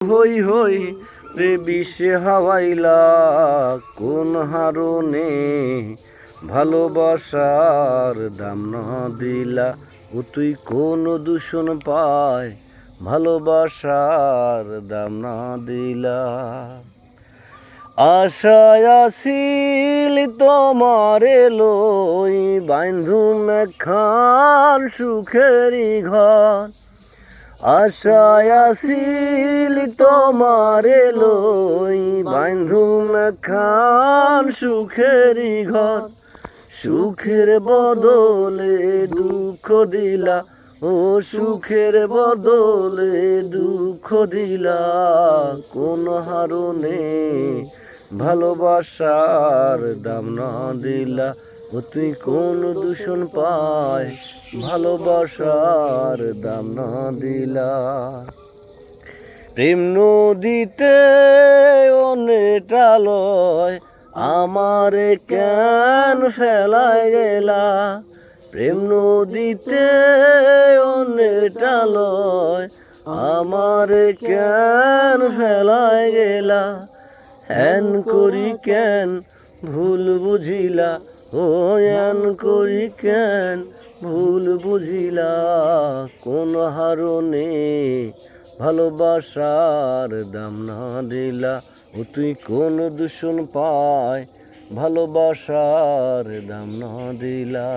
হই হই রে বিষে হাওয়াইলা কোন হারণে ভালোবাসার দাম না দিলা ও তুই কোন দূষণ পায় ভালোবাসার দাম না দিলা আশায় আছিল তোমারে লই বান্ধুম একখান সুখেরই ঘর আশায় আছিল তোমারে লই বান্ধুম একখান সুখেরই ঘর সুখের বদলে দুঃখ দিলা ও সুখের বদলে দুঃখ দিলা কোন হারণে ভালোবাসার দাম না দিলা ও তুই কোন দূষণ পায় ভালোবাসার দাম না দিলা প্রেম নদীতে অনেটালয় আমারে কেন ফেলায় গেলা প্রেম নদীতে অনেটালয় আমারে কেন ফেলায় গেলা হেন করি কেন ভুল বুঝিলা ও হেন করি কেন ভুল বুঝিলা কোন হারণে ভালোবাসার দাম না দিলা ও তুই কোন দূষণ পায় ভালোবাসার দাম না দিলা।